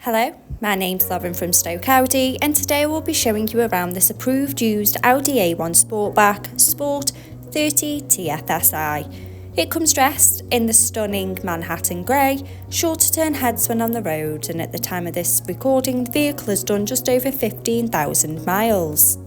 Hello, my name's Lauren from Stoke Audi, and today we'll be showing you around this approved used Audi A1 Sportback Sport 30 TFSI. It comes dressed in the stunning Manhattan grey, sure to turn heads when on the road, and at the time of this recording the vehicle has done just over 15,000 miles.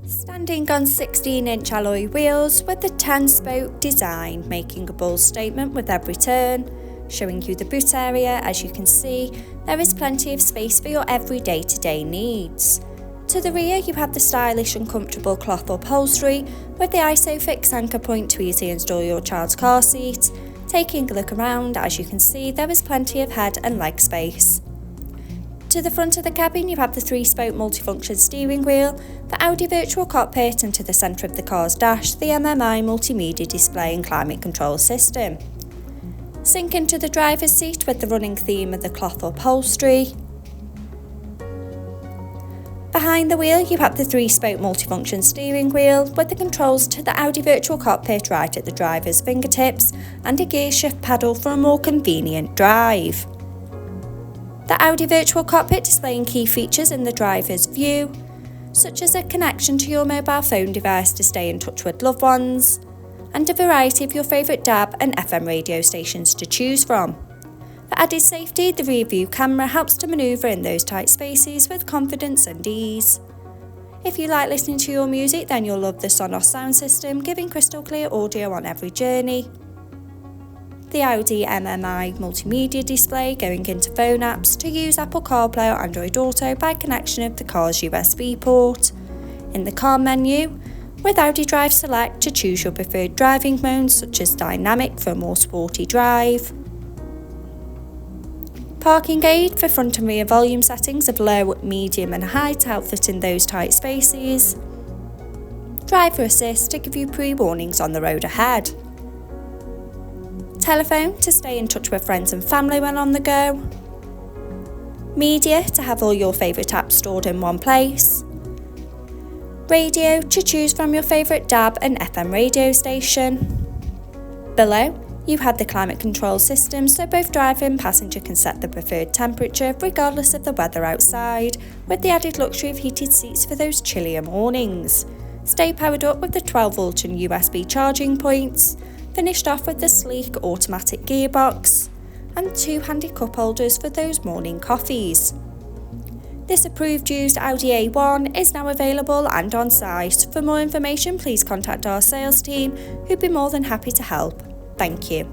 Standing on 16-inch alloy wheels with the 10-spoke design, making a bold statement with every turn. Showing you the boot area, as you can see, there is plenty of space for your every day-to-day needs. To the rear you have the stylish and comfortable cloth upholstery with the ISOFIX anchor point to easily install your child's car seat. Taking a look around, as you can see, there is plenty of head and leg space. To the front of the cabin you have the 3-spoke multifunction steering wheel, the Audi virtual cockpit, and to the centre of the car's dash the MMI multimedia display and climate control system. Sink into the driver's seat with the running theme of the cloth upholstery. Behind the wheel you have the 3-spoke multifunction steering wheel with the controls to the Audi virtual cockpit right at the driver's fingertips and a gear shift pedal for a more convenient drive. The Audi virtual cockpit displaying key features in the driver's view, such as a connection to your mobile phone device to stay in touch with loved ones, and a variety of your favourite DAB and FM radio stations to choose from. For added safety, the rear view camera helps to manoeuvre in those tight spaces with confidence and ease. If you like listening to your music, then you'll love the Sonos sound system, giving crystal clear audio on every journey. The Audi MMI multimedia display going into phone apps to use Apple CarPlay or Android Auto by connection of the car's USB port. In the car menu, with Audi Drive Select to choose your preferred driving modes such as Dynamic for a more sporty drive. Parking aid for front and rear volume settings of low, medium and high to help fit in those tight spaces. Driver assist to give you pre-warnings on the road ahead. Telephone to stay in touch with friends and family when on the go. Media to have all your favourite apps stored in one place. Radio to choose from your favourite DAB and FM radio station. Below, you have the climate control system so both driver and passenger can set the preferred temperature regardless of the weather outside, with the added luxury of heated seats for those chillier mornings. Stay powered up with the 12V and USB charging points, finished off with the sleek automatic gearbox, and 2 handy cup holders for those morning coffees. This approved used Audi A1 is now available and on site. For more information, please contact our sales team, who'd be more than happy to help. Thank you.